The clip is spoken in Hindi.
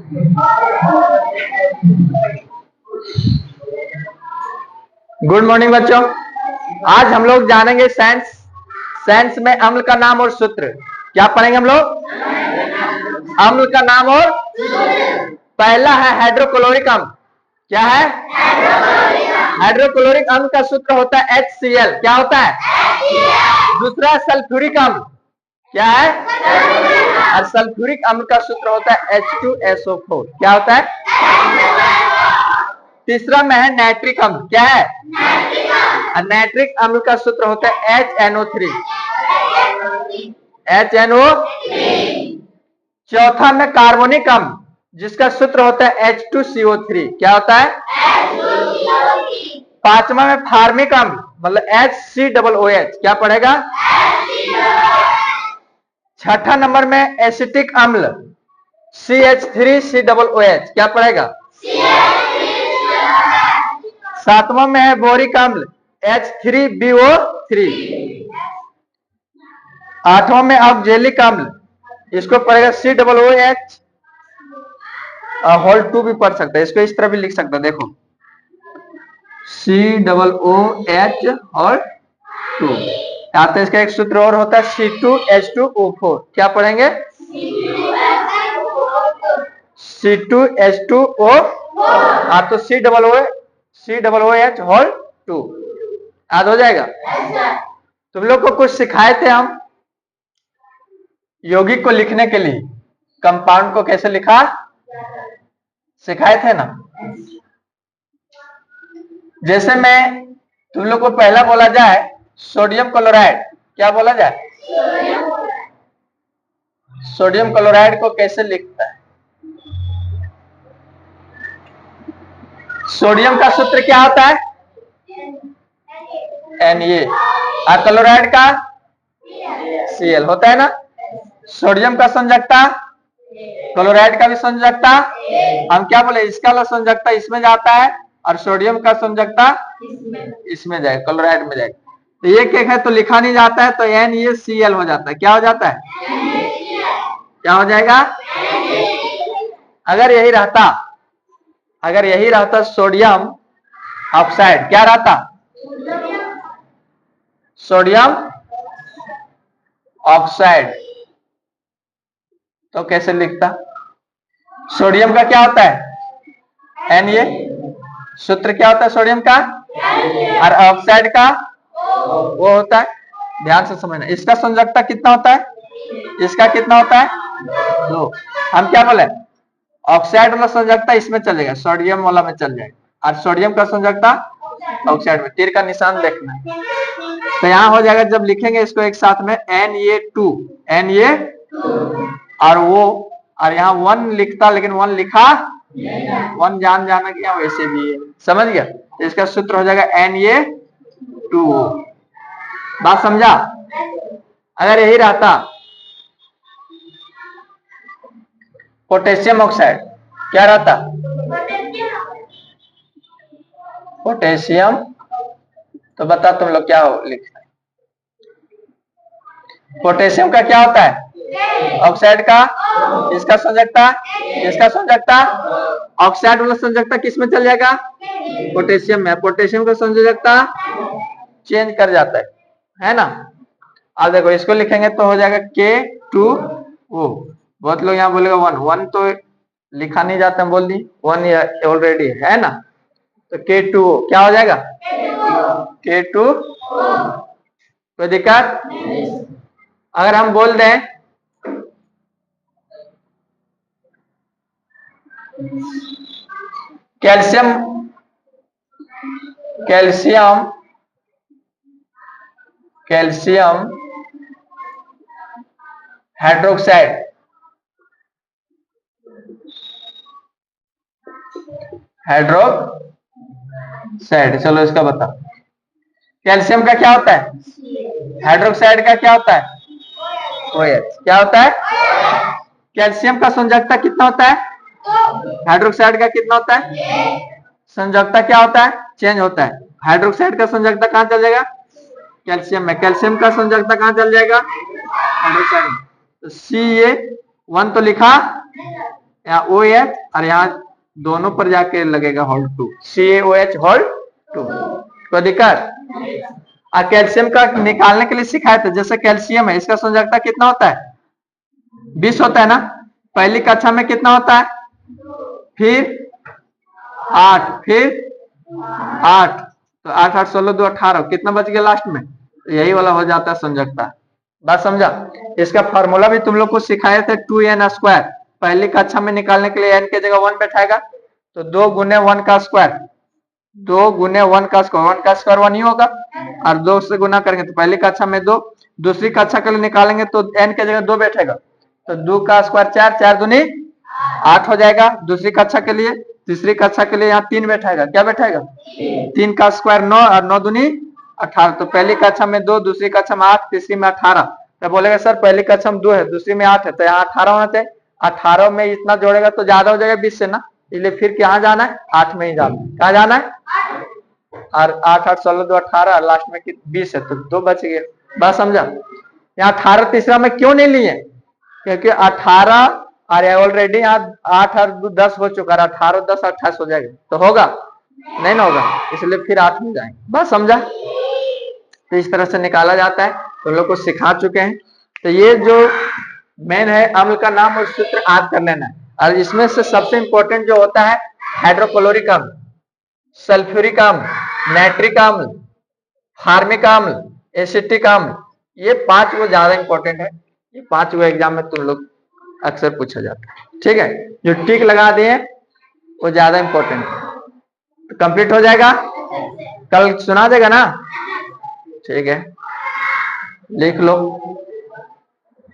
गुड मॉर्निंग बच्चों। आज हम लोग जानेंगे साइंस। साइंस में अम्ल का नाम और सूत्र। क्या पढ़ेंगे हम लोग? अम्ल का नाम और पहला है हाइड्रोक्लोरिक अम्ल। क्या है? हाइड्रोक्लोरिक अम्ल का सूत्र होता है HCl। क्या होता है? दूसरा सल्फ्यूरिक अम्ल। क्या है? और सल्फ्यूरिक अम्ल का सूत्र होता है H2SO4। क्या होता है? तीसरा में है नाइट्रिक अम्ल। क्या है? नाइट्रिक अम्ल का सूत्र होता है HNO3। चौथा में कार्बोनिक अम्ल, जिसका सूत्र होता है H2CO3। क्या होता है? पांचवा में फार्मिक अम्ल मतलब HCOOH। क्या पड़ेगा? छठा नंबर में एसिटिक अम्ल CH3COOH। क्या पड़ेगा? सातवां में है बोरिक अम्ल H3BO3। आठवां में ऑक्जेलिक अम्ल, इसको पड़ेगा COOH होल 2 भी पढ़ सकते हैं। इसको इस तरह भी लिख सकते हैं, देखो COOH और 2 आता है। इसका एक सूत्र और होता है C2H2O4। क्या पढ़ेंगे? C2H2O तो COOH होल 2 याद हो जाएगा। तुम लोग को कुछ सिखाए थे हम यौगिक को लिखने के लिए। कंपाउंड को कैसे लिखा सिखाए थे ना। जैसे मैं तुम लोग को पहला बोला जाए सोडियम क्लोराइड। क्या बोला जाए? सोडियम क्लोराइड को कैसे लिखता है? सोडियम का सूत्र क्या होता है? Na। और क्लोराइड का Cl होता है ना। सोडियम का संयोजकता, क्लोराइड का भी संयोजकता हम क्या बोले, इसका वाला संयोजकता इसमें जाता है और सोडियम का संयोजकता इसमें जाएगा, क्लोराइड में जाएगा। तो एक एक है तो लिखा नहीं जाता है, तो NaCl हो जाता है। क्या हो जाता है? क्या हो जाएगा? अगर यही रहता सोडियम ऑक्साइड, क्या रहता? Sodium oxide. तो कैसे लिखता? सोडियम का क्या होता है? Na। सूत्र क्या होता है सोडियम का? और ऑक्साइड का वो होता है, ध्यान से समझना। इसका संयोजकता कितना होता है? इसका कितना होता है? 2। हम क्या बोले, ऑक्साइड वाला संयोजकता इसमें चलेगा, सोडियम वाला में चल जाएगा। और सोडियम का संयोजकता ऑक्साइड में। तीर का निशान देखना है। तो यहां हो जाएगा जब लिखेंगे इसको एक साथ में Na2 और वो, और यहाँ 1 लिखता, लेकिन 1 लिखा 1 जाना कि वैसे भी है। समझ गया? इसका सूत्र हो जाएगा Na2। बात समझा? अगर यही रहता पोटेशियम ऑक्साइड, क्या रहता? पोटेशियम। तो बता तुम लोग क्या लिखना है? पोटेशियम का क्या होता है? ऑक्साइड का। इसका संयोजकता, इसका संयोजकता ऑक्साइड वाला संयोजकता किस में चल जाएगा? पोटेशियम में। पोटेशियम का संयोजकता चेंज कर जाता है ना। अब देखो इसको लिखेंगे तो हो जाएगा K2O। बहुत लोग यहाँ बोलेगा 1 तो लिखा नहीं जाता, बोल दी 1 ऑलरेडी है ना। तो K2O क्या हो जाएगा? K2। कोई दिक्कत? अगर हम बोल दें कैल्शियम हाइड्रोक्साइड, चलो इसका बता। कैल्शियम का क्या होता है? हाइड्रोक्साइड का क्या होता है? OH। क्या होता है? कैल्शियम का संयोजकता कितना होता है? हाइड्रोक्साइड का कितना होता है? संयोजकता क्या होता है? चेंज होता है। हाइड्रोक्साइड का संयोजकता कहां चल जाएगा? कैल्शियम में। कैल्शियम का संयोजकता कहां चल जाएगा? हाइड्रोक्साइड में। तो Ca1 तो लिखा यहाँ OH और यहाँ दोनों पर जाके लगेगा होल्ड 2, CaOH होल्ड 2। कोई दिक्कत? और कैल्शियम का निकालने के लिए सिखाया था, जैसे कैल्शियम है, इसका संयोजकता कितना होता है? 20 होता है ना। पहली कक्षा में कितना होता है? फिर 8, फिर 8, तो 8 8 16 2 18, कितना बच गया लास्ट में? यही वाला हो जाता है संयोजकता। बात समझा? इसका फॉर्मूला भी तुम लोग को सिखाए थे 2n²। पहली कक्षा में निकालने के लिए n की जगह 1 बैठाएगा, तो 2 गुने 1 का स्क्वायर, 2 गुने 1 का स्क्वायर, 1 का स्क्वायर 1 ही होगा, और 2 से गुना करेंगे तो पहली कक्षा में 2, दूसरी कक्षा के लिए निकालेंगे तो n की जगह 2 बैठेगा, तो 2 का स्क्वायर 4, 4 दूनी 8 हो जाएगा दूसरी कक्षा के लिए। तीसरी कक्षा के लिए यहाँ 3 बैठाएगा, क्या बैठाएगा? 3 का स्क्वायर 9 और 9 दूनी 18, तो पहली कक्षा में 2, दूसरी कक्षा में 8, तीसरी में 18। तो बोलेगा सर पहली कक्षा में 2 है, दूसरी में 8 है, तो यहाँ 18 होना चाहिए। 18 में इतना जोड़ेगा तो ज्यादा हो जाएगा 20 से ना, इसलिए फिर कहाँ जाना है? 8 में ही जाना है। कहाँ जाना है? और 8 8 16 2 18, लास्ट में 20 है, तो 2 बच गया। बात समझा? यहाँ 18 तीसरा में क्यों नहीं लिए? क्योंकि 18 और ऑलरेडी यहाँ 8 और 10 हो चुका है, 18 10 28 हो जाएगा, तो होगा नहीं ना होगा, इसलिए फिर 8 में जाएंगे। बात समझा? तो इस तरह से निकाला जाता है, तो लोग को सिखा चुके हैं। तो ये जो मेन है अम्ल का नाम और सूत्र याद कर लेना है, और इसमें से सबसे इंपॉर्टेंट जो होता है हाइड्रोक्लोरिक अम्ल, सल्फ्यूरिक अम्ल, नाइट्रिक अम्ल, फार्मिक अम्ल, एसिटिक अम्ल, ये 5 वो ज्यादा इंपॉर्टेंट है। ये 5 वो एग्जाम में तुम लोग अक्सर पूछा जाता है। ठीक है, जो टिक लगा दिए वो ज्यादा इंपॉर्टेंट है। तो कंप्लीट हो जाएगा, कल सुना देगा ना? ठीक है, लिख लो।